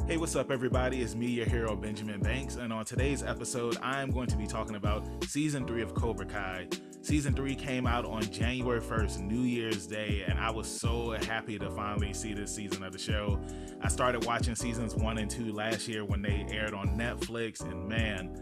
Hey, what's up, everybody? It's me, your hero, Benjamin Banks, and on today's episode, I'm going to be talking about Season 3 of Cobra Kai. Season 3 came out on January 1st, New Year's Day, and I was so happy to finally see this season of the show. I started watching Seasons 1 and 2 last year when they aired on Netflix, and man,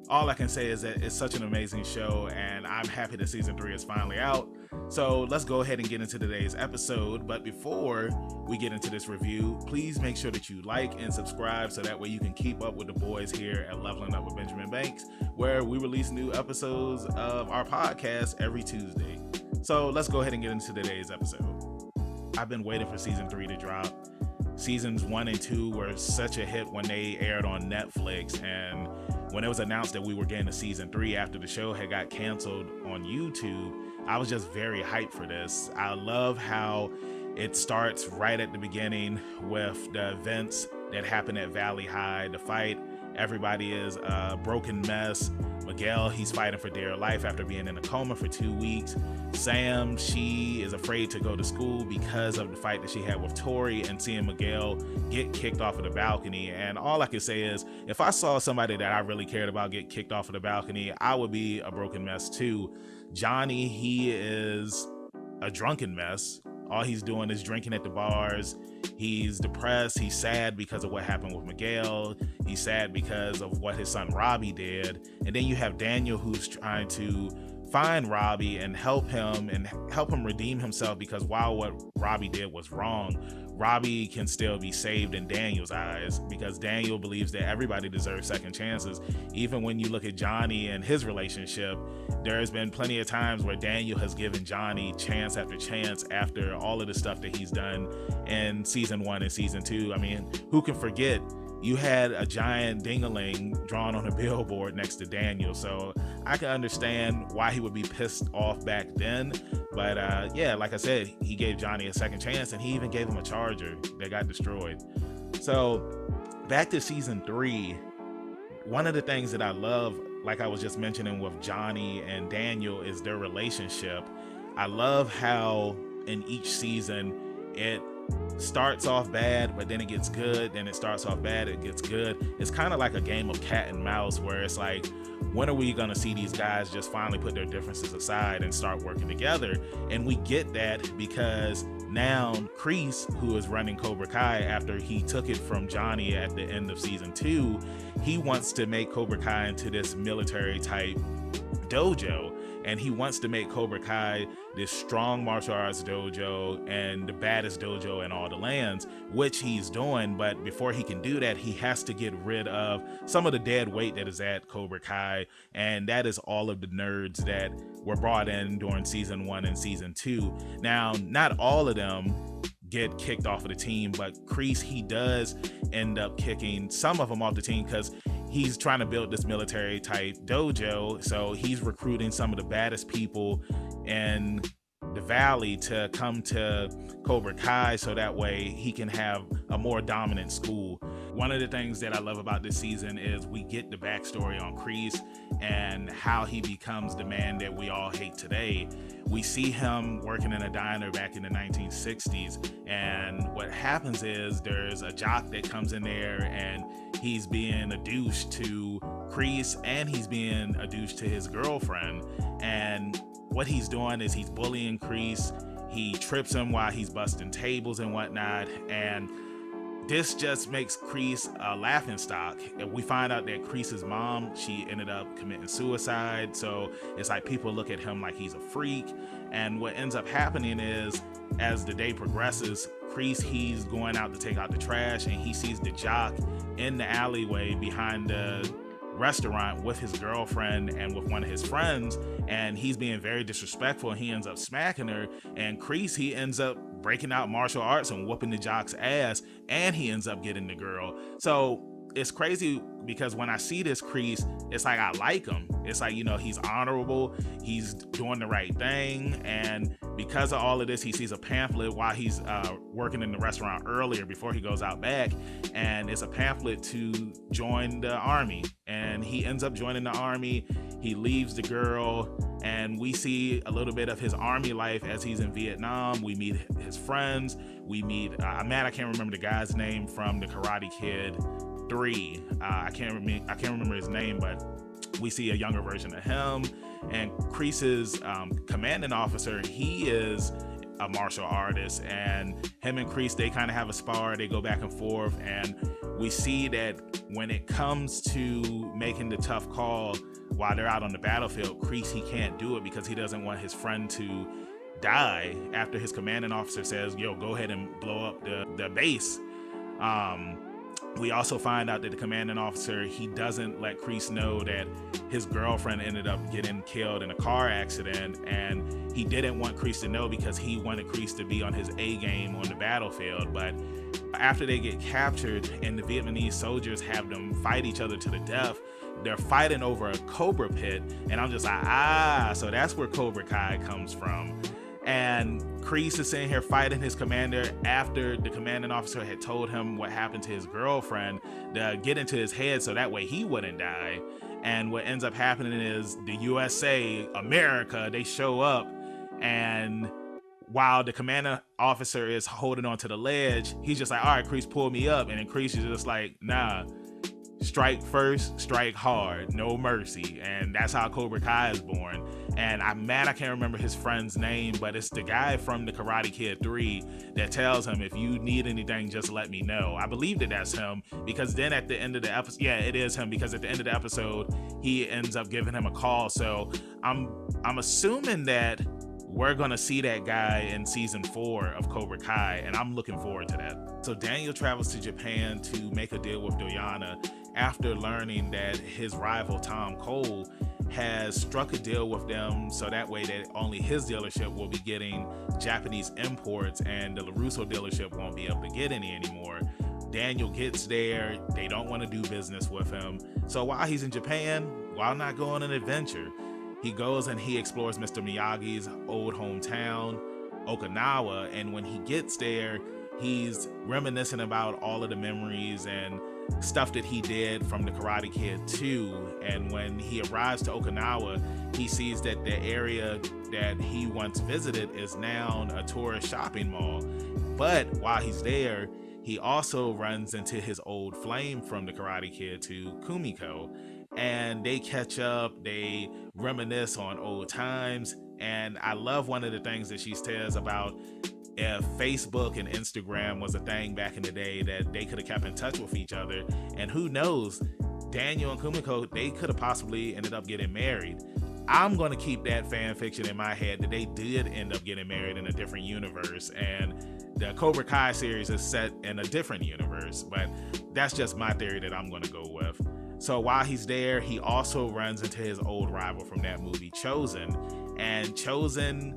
all I can say is that it's such an amazing show, and I'm happy that Season 3 is finally out. So let's go ahead and get into today's episode. But before we get into this review, please make sure that you like and subscribe so that way you can keep up with the boys here at Leveling Up with Benjamin Banks, where we release new episodes of our podcast every Tuesday. So let's go ahead and get into today's episode. I've been waiting for Season 3 to drop. Seasons 1 and 2 were such a hit when they aired on Netflix, and when it was announced that we were getting a Season 3 after the show had got canceled on YouTube, I was just very hyped for this. I love how it starts right at the beginning with the events that happen at Valley High. The fight, everybody is a broken mess. Miguel, he's fighting for dear life after being in a coma for 2 weeks. Sam, she is afraid to go to school because of the fight that she had with Tori and seeing Miguel get kicked off of the balcony. And all I can say is, if I saw somebody that I really cared about get kicked off of the balcony, I would be a broken mess too. Johnny, he is a drunken mess. All he's doing is drinking at the bars. He's depressed. He's sad because of what happened with Miguel. He's sad because of what his son Robbie did. And then you have Daniel, who's trying to find Robbie and help him redeem himself, because while what Robbie did was wrong, Robbie can still be saved in Daniel's eyes, because Daniel believes that everybody deserves second chances. Even when you look at Johnny and his relationship, there's been plenty of times where Daniel has given Johnny chance after chance after all of the stuff that he's done in Season 1 and Season 2. I mean, who can forget? You had a giant ding-a-ling drawn on a billboard next to Daniel, so I can understand why he would be pissed off back then. But yeah, like I said, he gave Johnny a second chance, and he even gave him a charger that got destroyed. So back to Season 3, one of the things that I love, like I was just mentioning with Johnny and Daniel, is their relationship. I love how in each season it starts off bad, but then it gets good, then it starts off bad, it gets good. It's kind of like a game of cat and mouse, where it's like, when are we gonna see these guys just finally put their differences aside and start working together? And we get that because now Kreese, who is running Cobra Kai after he took it from Johnny at the end of Season 2, he wants to make Cobra Kai into this military type dojo, and he wants to make Cobra Kai this strong martial arts dojo and the baddest dojo in all the lands, which he's doing. But before he can do that, he has to get rid of some of the dead weight that is at Cobra Kai, and that is all of the nerds that were brought in during Season 1 and Season 2. Now, not all of them get kicked off of the team, but Kreese, he does end up kicking some of them off the team because he's trying to build this military type dojo. So he's recruiting some of the baddest people in the valley to come to Cobra Kai, so that way he can have a more dominant school. One of the things that I love about this season is we get the backstory on Kreese and how he becomes the man that we all hate today. We see him working in a diner back in the 1960s, and what happens is there's a jock that comes in there and he's being a douche to Kreese, and he's being a douche to his girlfriend. And what he's doing is he's bullying Kreese. He trips him while he's busting tables and whatnot, and this just makes Kreese a laughingstock. And we find out that Kreese's mom, she ended up committing suicide, so it's like people look at him like he's a freak. And what ends up happening is, as the day progresses, Kreese, he's going out to take out the trash, and he sees the jock in the alleyway behind the restaurant with his girlfriend and with one of his friends, and he's being very disrespectful, and he ends up smacking her. And Kreese, he ends up breaking out martial arts and whooping the jock's ass, and he ends up getting the girl. So it's crazy because when I see this Kreese, it's like I like him. It's like, you know, he's honorable, he's doing the right thing, and because of all of this, he sees a pamphlet while he's working in the restaurant earlier before he goes out back, and it's a pamphlet to join the army, and he ends up joining the army. He leaves the girl, And we see a little bit of his army life as he's in Vietnam. We meet his friends. We meet, man, I can't remember the guy's name from the Karate Kid 3. I can't remember his name, but we see a younger version of him. And Kreese's commanding officer, he is a martial artist, and him and Kreese, they kind of have a spar. They go back and forth, and we see that when it comes to making the tough call while they're out on the battlefield, Kreese, he can't do it because he doesn't want his friend to die after his commanding officer says, yo, go ahead and blow up the base. We also find out that the commanding officer, he doesn't let Kreese know that his girlfriend ended up getting killed in a car accident, and he didn't want Kreese to know because he wanted Kreese to be on his A game on the battlefield. But after they get captured and the Vietnamese soldiers have them fight each other to the death, they're fighting over a Cobra pit, and I'm just like, so that's where Cobra Kai comes from. And Kreese is sitting here fighting his commander after the commanding officer had told him what happened to his girlfriend to get into his head so that way he wouldn't die. And what ends up happening is the USA, America, they show up, and while the commanding officer is holding onto the ledge, he's just like, all right, Kreese, pull me up. And then Kreese is just like, nah, strike first, strike hard, no mercy. And that's how Cobra Kai is born. And I can't remember his friend's name, but it's the guy from the Karate Kid 3 that tells him, if you need anything, just let me know. I believe that that's him, because then at the end of the episode, yeah, it is him, because at the end of the episode, he ends up giving him a call. So I'm assuming that we're gonna see that guy in season 4 of Cobra Kai, and I'm looking forward to that. So Daniel travels to Japan to make a deal with Doyana after learning that his rival Tom Cole has struck a deal with them so that way that only his dealership will be getting Japanese imports and the LaRusso dealership won't be able to get any anymore. Daniel gets there, they don't want to do business with him. So while he's in Japan, why not go on an adventure? He goes and he explores Mr. Miyagi's old hometown, Okinawa, and when he gets there, he's reminiscing about all of the memories and stuff that he did from the Karate Kid 2. And when he arrives to Okinawa, he sees that the area that he once visited is now a tourist shopping mall. But while he's there, he also runs into his old flame from the Karate Kid 2, Kumiko, and they catch up, they reminisce on old times. And I love one of the things that she says about if Facebook and Instagram was a thing back in the day, that they could have kept in touch with each other. And who knows, Daniel and Kumiko, they could have possibly ended up getting married. I'm going to keep that fan fiction in my head that they did end up getting married in a different universe, and the Cobra Kai series is set in a different universe, but that's just my theory that I'm going to go with. So while he's there, he also runs into his old rival from that movie, Chosen. And Chosen,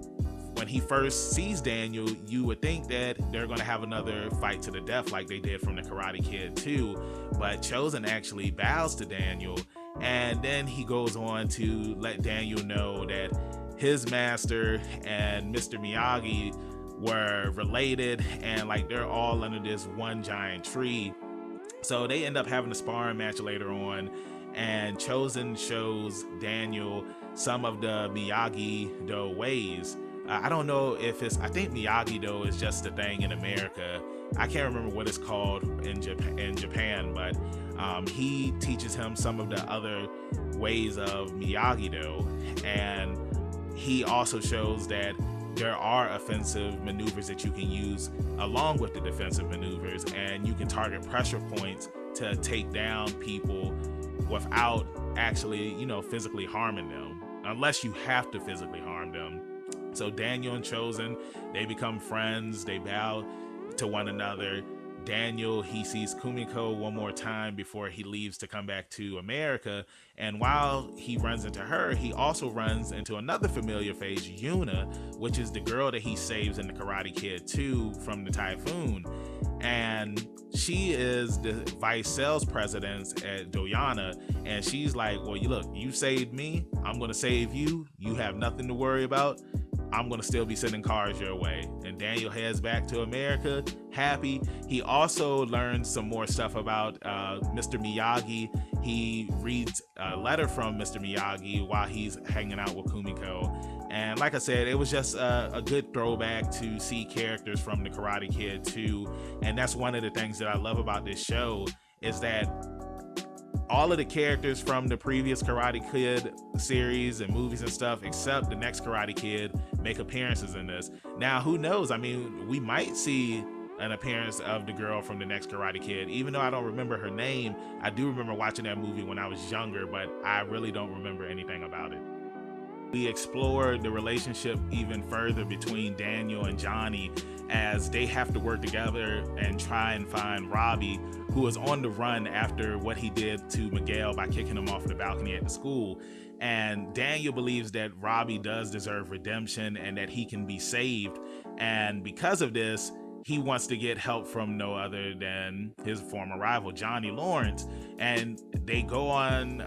when he first sees Daniel, you would think that they're going to have another fight to the death like they did from the Karate Kid 2, but Chosen actually bows to Daniel, and then he goes on to let Daniel know that his master and Mr. Miyagi were related, and like they're all under this one giant tree. So they end up having a sparring match later on, and Chosen shows Daniel some of the Miyagi-Do ways. I don't know if I think Miyagi-Do is just a thing in America. I can't remember what it's called in Japan, but he teaches him some of the other ways of Miyagi-Do, and he also shows that there are offensive maneuvers that you can use along with the defensive maneuvers, and you can target pressure points to take down people without actually, physically harming them, unless you have to physically harm them. So Daniel and Chosen, they become friends, they bow to one another. Daniel, he sees Kumiko one more time before he leaves to come back to America, and while he runs into her, he also runs into another familiar face, Yuna, which is the girl that he saves in the Karate Kid 2 from the typhoon. And she is the vice sales president at Doyana, and she's like, well, look, you saved me, I'm gonna save you, you have nothing to worry about, I'm going to still be sending cars your way. And Daniel heads back to America, happy. He also learns some more stuff about Mr. Miyagi. He reads a letter from Mr. Miyagi while he's hanging out with Kumiko. And like I said, it was just a good throwback to see characters from the Karate Kid too. And that's one of the things that I love about this show, is that all of the characters from the previous Karate Kid series and movies and stuff, except the next Karate Kid, make appearances in this. Now, who knows? I mean, we might see an appearance of the girl from the next Karate Kid. Even though I don't remember her name, I do remember watching that movie when I was younger, but I really don't remember anything about it. We explored the relationship even further between Daniel and Johnny as they have to work together and try and find Robbie, who is on the run after what he did to Miguel by kicking him off the balcony at the school. And Daniel believes that Robbie does deserve redemption and that he can be saved. And because of this, he wants to get help from no other than his former rival, Johnny Lawrence. And they go on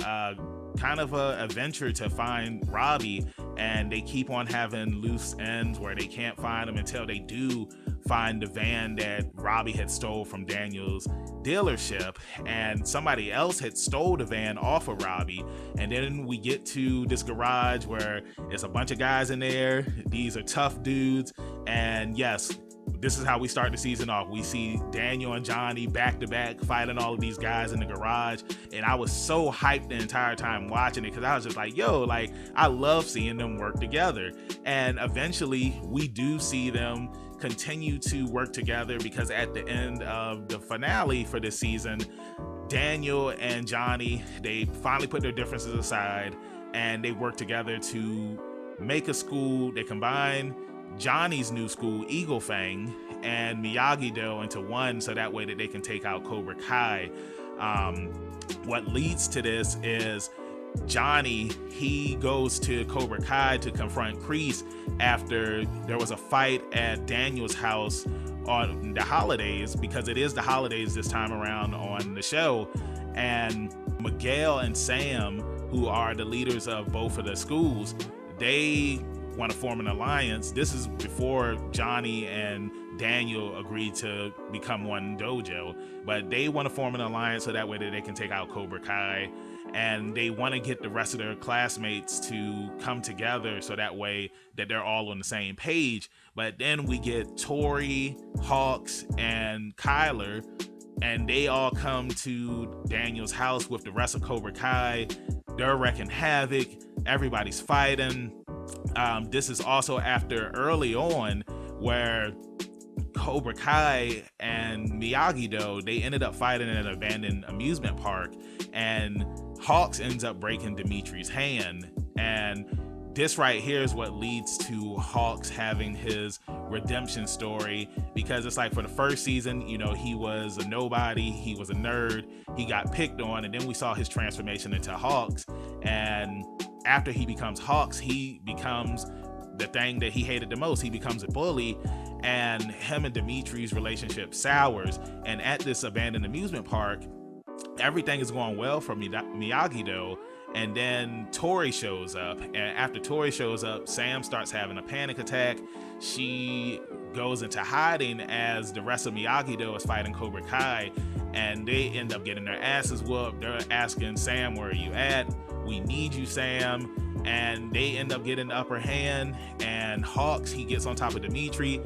kind of a adventure to find Robbie, and they keep on having loose ends where they can't find him until they do find the van that Robbie had stole from Daniel's dealership, and somebody else had stole the van off of Robbie. And then we get to this garage where it's a bunch of guys in there. These are tough dudes, and yes, this is how we start the season off. We see Daniel and Johnny back to back fighting all of these guys in the garage. And I was so hyped the entire time watching it, because I was just like, yo, like, I love seeing them work together. And eventually we do see them continue to work together, because at the end of the finale for this season, Daniel and Johnny, they finally put their differences aside and they work together to make a school. They combine Johnny's new school, Eagle Fang, and Miyagi-Do into one, so that way that they can take out Cobra Kai. What leads to this is Johnny, he goes to Cobra Kai to confront Kreese after there was a fight at Daniel's house on the holidays, because it is the holidays this time around on the show. And Miguel and Sam, who are the leaders of both of the schools, they want to form an alliance. This is before Johnny and Daniel agreed to become one dojo, but they want to form an alliance so that way that they can take out Cobra Kai. And they want to get the rest of their classmates to come together so that way that they're all on the same page. But then we get Tori, Hawks, and Kyler, and they all come to Daniel's house with the rest of Cobra Kai. They're wrecking havoc. Everybody's fighting. This is also after early on where Cobra Kai and Miyagi-Do, they ended up fighting in an abandoned amusement park, and Hawks ends up breaking Dimitri's hand. And this right here is what leads to Hawks having his redemption story, because it's like, for the first season, you know, he was a nobody, he was a nerd, he got picked on, and then we saw his transformation into Hawks. And after he becomes Hawks, he becomes the thing that he hated the most. He becomes a bully, and him and Dimitri's relationship sours. And at this abandoned amusement park, everything is going well for Miyagi-Do, and then Tori shows up. And after Tori shows up, Sam starts having a panic attack. She goes into hiding as the rest of Miyagi-Do is fighting Cobra Kai, and they end up getting their asses whooped. They're asking Sam, where are you at? We need you, Sam. And they end up getting the upper hand, and Hawks, he gets on top of Dimitri.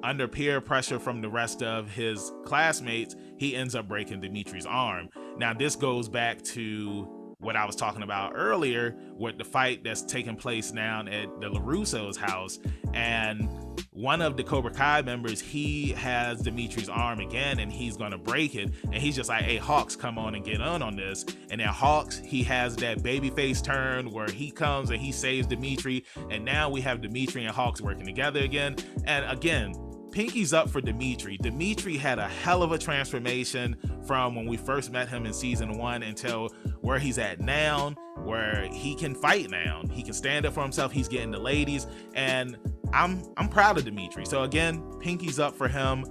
Under peer pressure from the rest of his classmates, he ends up breaking Dimitri's arm. Now, this goes back to what I was talking about earlier with the fight that's taking place now at the LaRusso's house. And one of the Cobra Kai members, he has Dimitri's arm again, and he's gonna break it. And he's just like, hey, Hawks, come on and get on this. And then Hawks, he has that babyface turn where he comes and he saves Dimitri. And now we have Dimitri and Hawks working together again. And again, pinky's up for Dimitri. Dimitri had a hell of a transformation from when we first met him in season 1 until where he's at now, where he can fight now. He can stand up for himself. He's getting the ladies, and I'm proud of Dimitri. So again, pinky's up for him.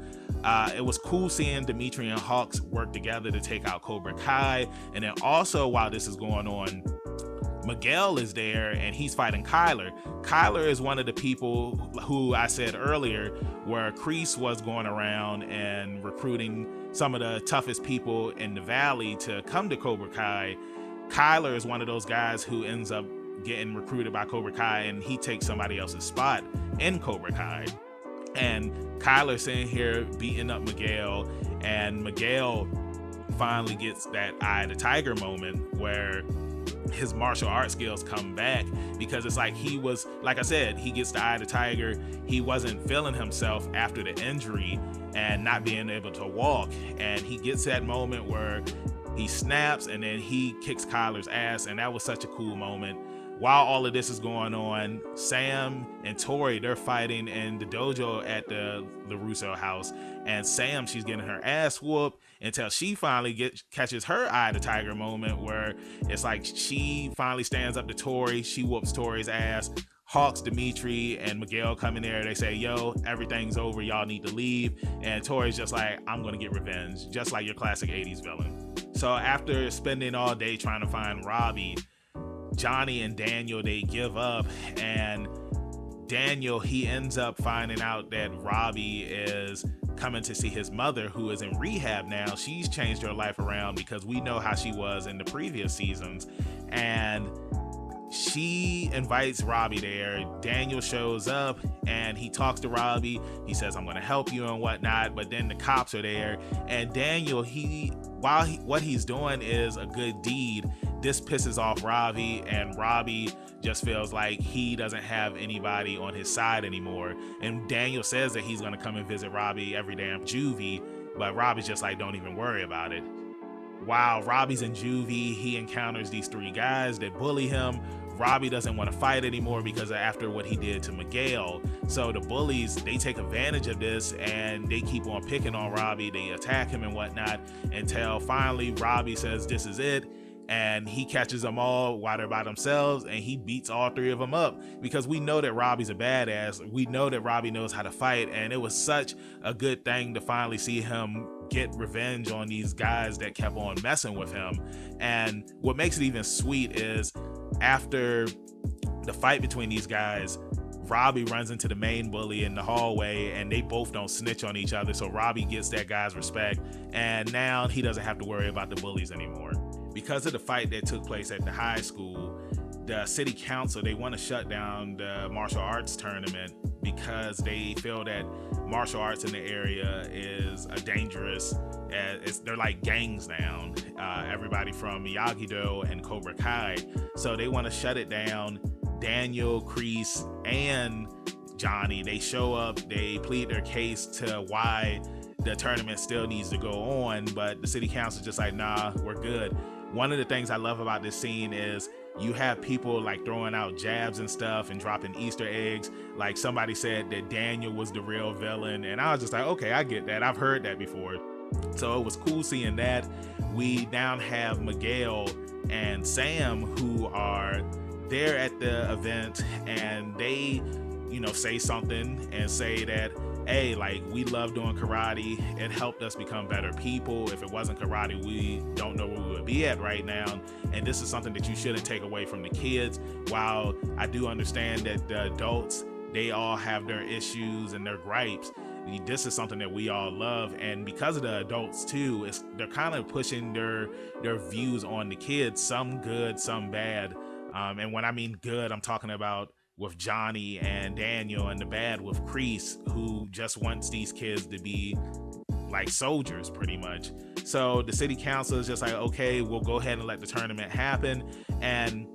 It was cool seeing Dimitri and Hawks work together to take out Cobra Kai. And then also, while this is going on, Miguel is there and he's fighting Kyler. Kyler is one of the people who I said earlier where Kreese was going around and recruiting some of the toughest people in the valley to come to Cobra Kai. Kyler is one of those guys who ends up getting recruited by Cobra Kai, and he takes somebody else's spot in Cobra Kai. And Kyler sitting here beating up Miguel, and Miguel finally gets that eye of the tiger moment where his martial arts skills come back, because it's like he was, like I said, he gets the eye of the tiger. He wasn't feeling himself after the injury and not being able to walk, and he gets that moment where he snaps and then he kicks Kyler's ass, and that was such a cool moment. While all of this is going on, Sam and Tori, they're fighting in the dojo at the Russo house, and Sam, she's getting her ass whooped until she finally catches her eye of the tiger moment where it's like she finally stands up to Tori, she whoops Tori's ass. Hawks, Dimitri, and Miguel come in there. They say, yo, everything's over. Y'all need to leave. And Tori's just like, I'm going to get revenge, just like your classic 80s villain. So after spending all day trying to find Robbie, Johnny and Daniel, they give up, and Daniel, he ends up finding out that Robbie is coming to see his mother, who is in rehab now. She's changed her life around because we know how she was in the previous seasons, and she invites Robbie there. Daniel shows up and he talks to Robbie. He says, I'm going to help you and whatnot, but then the cops are there, and Daniel, what he's doing is a good deed. This pisses off Robbie, and Robbie just feels like he doesn't have anybody on his side anymore. And Daniel says that he's going to come and visit Robbie every day in juvie, but Robbie's just like, don't even worry about it. While Robbie's in juvie, he encounters these three guys that bully him. Robbie doesn't want to fight anymore because after what he did to Miguel. So the bullies, they take advantage of this and they keep on picking on Robbie. They attack him and whatnot until finally Robbie says this is it. And he catches them all while they're by themselves, and he beats all three of them up, because we know that Robbie's a badass. We know that Robbie knows how to fight, and it was such a good thing to finally see him get revenge on these guys that kept on messing with him. And what makes it even sweet is after the fight between these guys, Robbie runs into the main bully in the hallway, and they both don't snitch on each other, so Robbie gets that guy's respect, and now he doesn't have to worry about the bullies anymore. Because of the fight that took place at the high school, the city council, they want to shut down the martial arts tournament because they feel that martial arts in the area is a dangerous, they're like gangs now, everybody from Miyagi-Do and Cobra Kai. So they want to shut it down. Daniel, Kreese, and Johnny, they show up, they plead their case to why the tournament still needs to go on, but the city council is just like, nah, we're good. One of the things I love about this scene is you have people like throwing out jabs and stuff and dropping Easter eggs. Like somebody said that Daniel was the real villain, and I was just like, okay, I get that. I've heard that before. So it was cool seeing that. We now have Miguel and Sam who are there at the event, and they, say something and say that, hey, like, we love doing karate. It helped us become better people. If it wasn't karate, we don't know where we would be at right now. And this is something that you shouldn't take away from the kids. While I do understand that the adults, they all have their issues and their gripes, this is something that we all love. And because of the adults too, they're kind of pushing their views on the kids, some good, some bad. And when I mean good, I'm talking about with Johnny and Daniel, and the bad with Kreese, who just wants these kids to be like soldiers pretty much. So the city council is just like, okay, we'll go ahead and let the tournament happen. And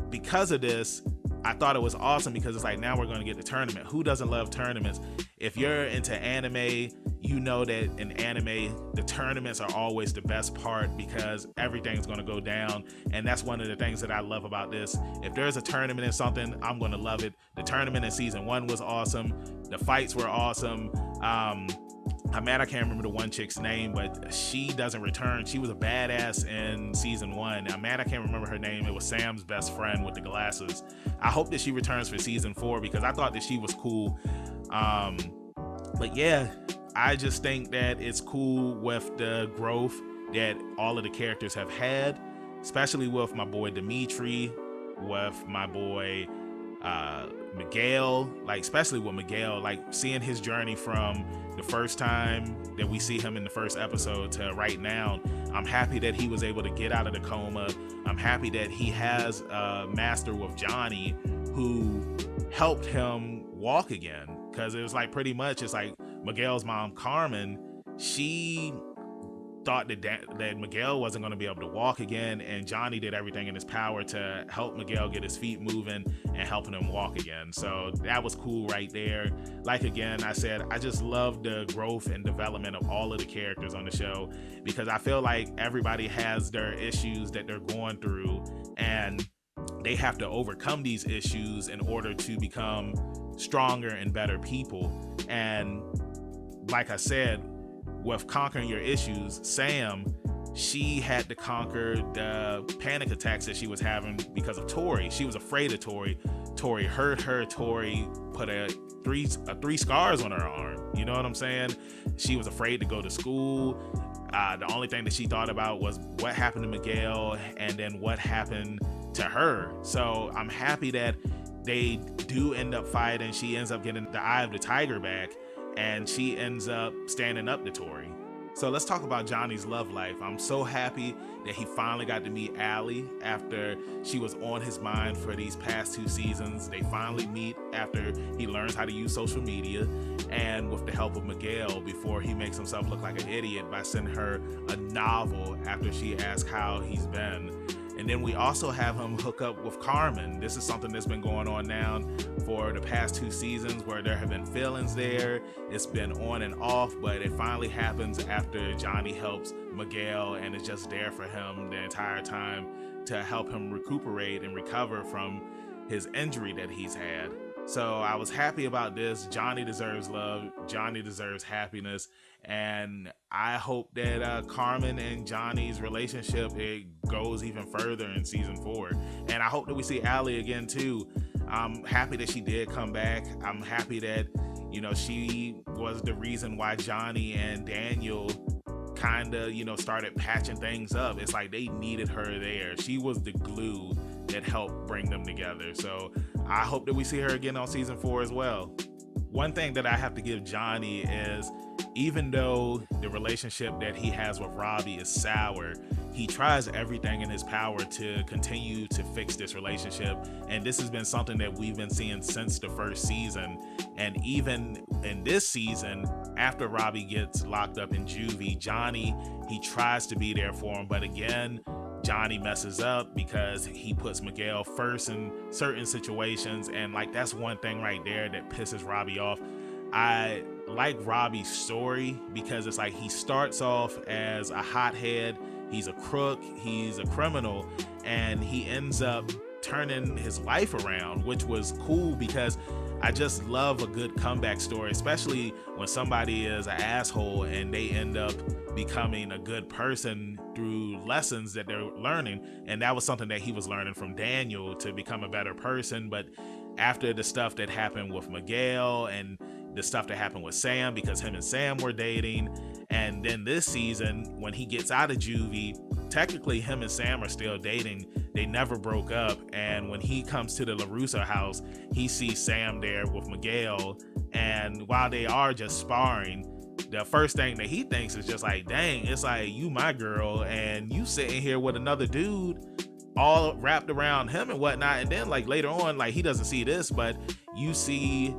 because of this, I thought it was awesome, because it's like, now we're going to get the tournament. Who doesn't love tournaments? If you're into anime, you know that in anime, the tournaments are always the best part because everything's going to go down. And that's one of the things that I love about this. If there's a tournament in something, I'm going to love it. The tournament in season 1 was awesome. The fights were awesome. I'm mad I can't remember the one chick's name, but she doesn't return. She was a badass in season 1. I'm mad I can't remember her name. It was Sam's best friend with the glasses. I hope that she returns for season 4 because I thought that she was cool. But yeah, I just think that it's cool with the growth that all of the characters have had, especially with my boy Dimitri. with my boy Miguel, like especially with Miguel, like seeing his journey from the first time that we see him in the first episode to right now. I'm happy that he was able to get out of the coma. I'm happy that he has a master with Johnny who helped him walk again, because it was like pretty much it's like Miguel's mom Carmen, she thought that Miguel wasn't going to be able to walk again, and Johnny did everything in his power to help Miguel get his feet moving and helping him walk again. So that was cool right there. Like again, I said, I just love the growth and development of all of the characters on the show, because I feel like everybody has their issues that they're going through, and they have to overcome these issues in order to become stronger and better people. And like I said, with conquering your issues, Sam, she had to conquer the panic attacks that she was having because of Tori. She was afraid of Tori. Tori hurt her. Tori put three scars on her arm. You know what I'm saying? She was afraid to go to school. The only thing that she thought about was what happened to Miguel and then what happened to her. So I'm happy that they do end up fighting. She ends up getting the eye of the tiger back, and she ends up standing up to Tori. So let's talk about Johnny's love life. I'm so happy that he finally got to meet Allie after she was on his mind for these past 2 seasons. They finally meet after he learns how to use social media, and with the help of Miguel, before he makes himself look like an idiot by sending her a novel after she asks how he's been. And then we also have him hook up with Carmen. This is something that's been going on now for the past 2 seasons, where there have been feelings there. It's been on and off, but it finally happens after Johnny helps Miguel and is just there for him the entire time to help him recuperate and recover from his injury that he's had. So I was happy about this. Johnny deserves love. Johnny deserves happiness. And I hope that Carmen and Johnny's relationship, it goes even further in season 4. And I hope that we see Allie again too. I'm happy that she did come back. I'm happy that, you know, she was the reason why Johnny and Daniel kind of, you know, started patching things up. It's like they needed her there. She was the glue that helped bring them together. So I hope that we see her again on season 4 as well. One thing that I have to give Johnny is, even though the relationship that he has with Robbie is sour, he tries everything in his power to continue to fix this relationship. And this has been something that we've been seeing since the first season. And even in this season, after Robbie gets locked up in juvie, Johnny, he tries to be there for him. But again, Johnny messes up because he puts Miguel first in certain situations. And like, that's one thing right there that pisses Robbie off. I like Robbie's story because it's like he starts off as a hothead, he's a crook, he's a criminal, and he ends up turning his life around, which was cool because I just love a good comeback story, especially when somebody is an asshole and they end up becoming a good person through lessons that they're learning. And that was something that he was learning from Daniel to become a better person. But after the stuff that happened with Miguel and the stuff that happened with Sam, because him and Sam were dating, and then this season when he gets out of juvie, technically him and Sam are still dating. They never broke up. And when he comes to the LaRusso house, he sees Sam there with Miguel, and while they are just sparring, the first thing that he thinks is just like, dang, it's like, you my girl and you sitting here with another dude all wrapped around him and whatnot. And then like later on, like he doesn't see this, but you see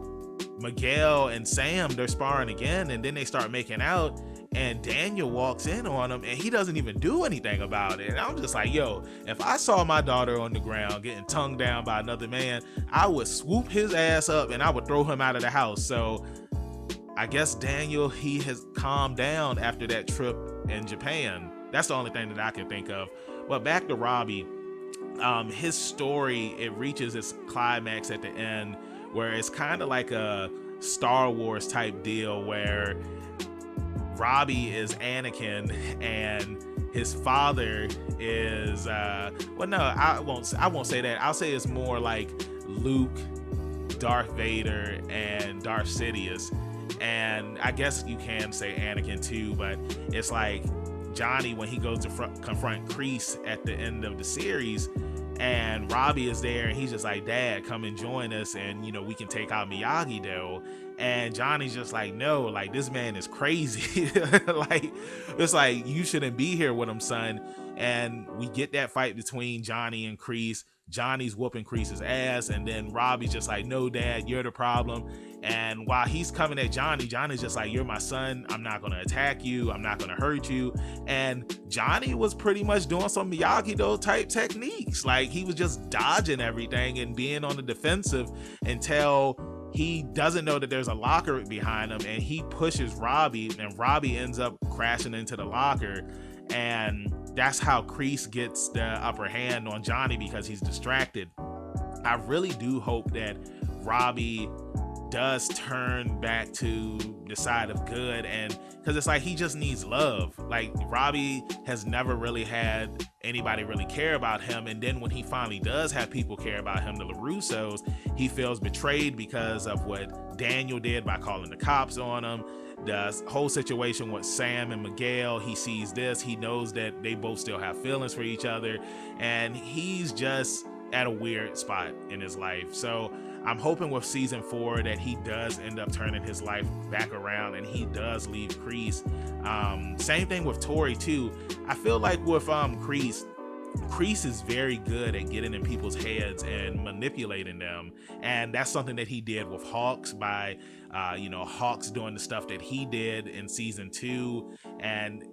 Miguel and Sam, they're sparring again, and then they start making out, and Daniel walks in on him and he doesn't even do anything about it. And I'm just like, yo, if I saw my daughter on the ground getting tongued down by another man, I would swoop his ass up and I would throw him out of the house. So I guess Daniel, he has calmed down after that trip in Japan. That's the only thing that I can think of. But back to Robbie, his story, it reaches its climax at the end, where it's kind of like a Star Wars type deal where Robbie is Anakin and his father is well, no, I won't say that. I'll say it's more like Luke, Darth Vader, and Darth Sidious. And I guess you can say Anakin too, but it's like Johnny, when he goes to confront Kreese at the end of the series, And Robbie is there, and he's just like, Dad, come and join us, and we can take out Miyagi-Do. And Johnny's just like, no, like, this man is crazy. Like, it's like, you shouldn't be here with him, son. And we get that fight between Johnny and Kreese. Johnny's whooping Kreese's ass, and then Robbie's just like, no, Dad, you're the problem. And while he's coming at Johnny, Johnny's just like, you're my son, I'm not gonna attack you, I'm not gonna hurt you. And Johnny was pretty much doing some Miyagi-Do type techniques. Like, he was just dodging everything and being on the defensive until he doesn't know that there's a locker behind him, and he pushes Robbie, and Robbie ends up crashing into the locker. And that's how Kreese gets the upper hand on Johnny, because he's distracted. I really do hope that Robbie does turn back to the side of good, and because it's like he just needs love. Like, Robbie has never really had anybody really care about him, and then when he finally does have people care about him, the LaRussos, he feels betrayed because of what Daniel did by calling the cops on him. The whole situation with Sam and Miguel, he sees this, he knows that they both still have feelings for each other, and he's just at a weird spot in his life. So I'm hoping with season 4 that he does end up turning his life back around, and he does leave Kreese. Same thing with Tori too. I feel like with Kreese is very good at getting in people's heads and manipulating them, and that's something that he did with Hawks by Hawks doing the stuff that he did in season 2, and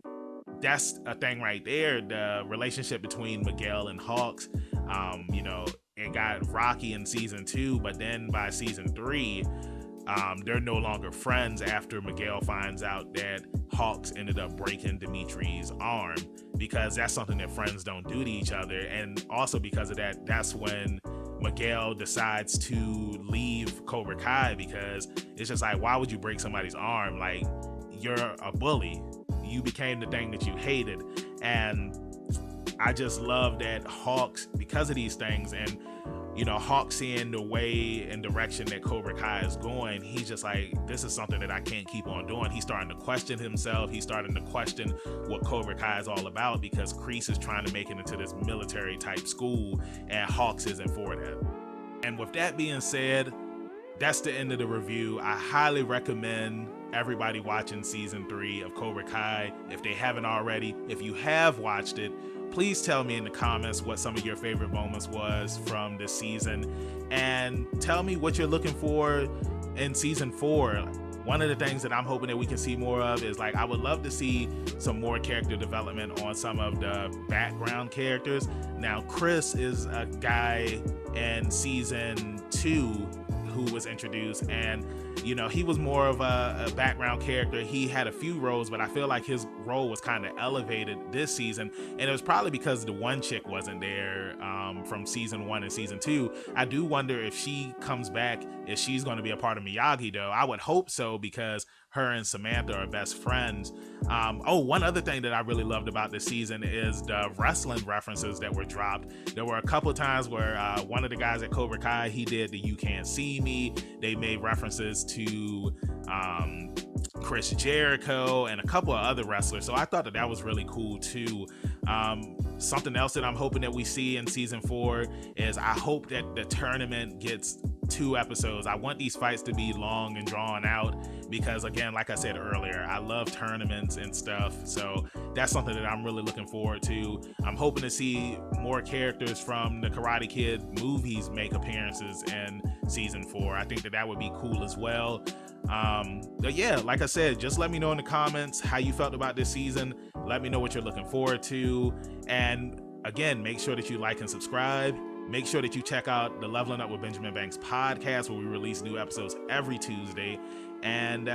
that's a thing right there. The relationship between Miguel and Hawks, it got rocky in season 2, but then by season 3, they're no longer friends after Miguel finds out that Hawks ended up breaking Dimitri's arm, because that's something that friends don't do to each other. And also because of that, that's when Miguel decides to leave Cobra Kai, because it's just like, why would you break somebody's arm? Like, you're a bully. You became the thing that you hated. And I just love that Hawks, because of these things, and Hawk seeing the way and direction that Cobra Kai is going, he's just like, this is something that I can't keep on doing. He's starting to question himself. He's starting to question what Cobra Kai is all about, because Kreese is trying to make it into this military type school, and Hawks isn't for that. And with that being said, that's the end of the review. I highly recommend everybody watching season 3 of Cobra Kai if they haven't already. If you have watched it, please tell me in the comments what some of your favorite moments was from this season, and tell me what you're looking for in season 4. One of the things that I'm hoping that we can see more of is, like, I would love to see some more character development on some of the background characters. Now, Chris is a guy in season 2 who was introduced, and he was more of a background character. He had a few roles, but I feel like his role was kind of elevated this season, and it was probably because the one chick wasn't there from season 1 and season 2. I do wonder if she comes back, if she's going to be a part of Miyagi-Do. I would hope so, because her and Samantha are best friends. One other thing that I really loved about this season is the wrestling references that were dropped. There were a couple times where one of the guys at Cobra Kai, he did the "You Can't See Me." They made references to Chris Jericho and a couple of other wrestlers, so I thought that was really cool too. Something else that I'm hoping that we see in season 4 is, I hope that the tournament gets 2 episodes. I want these fights to be long and drawn out, because again, like I said earlier, I love tournaments and stuff, so that's something that I'm really looking forward to. I'm hoping to see more characters from the Karate Kid movies make appearances in season 4. I think that would be cool as well. But yeah, like I said, just let me know in the comments how you felt about this season. Let me know what you're looking forward to, and again, make sure that you like and subscribe. Make sure that you check out the Leveling Up with Benjamin Banks podcast, where we release new episodes every Tuesday. And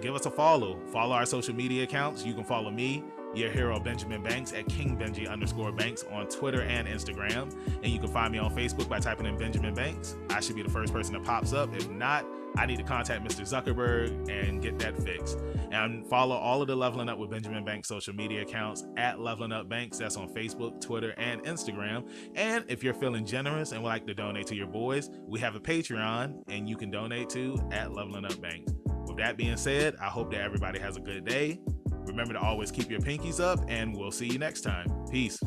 give us a follow. Follow our social media accounts. You can follow me, your hero Benjamin Banks, at KingBenji_Banks on Twitter and Instagram. And you can find me on Facebook by typing in Benjamin Banks. I should be the first person that pops up. If not, I need to contact Mr. Zuckerberg and get that fixed. And follow all of the Leveling Up with Benjamin Banks social media accounts at Leveling Up Banks. That's on Facebook, Twitter, and Instagram. And if you're feeling generous and would like to donate to your boys, we have a Patreon, and you can donate to at Leveling Up Banks. With that being said, I hope that everybody has a good day. Remember to always keep your pinkies up, and we'll see you next time. Peace.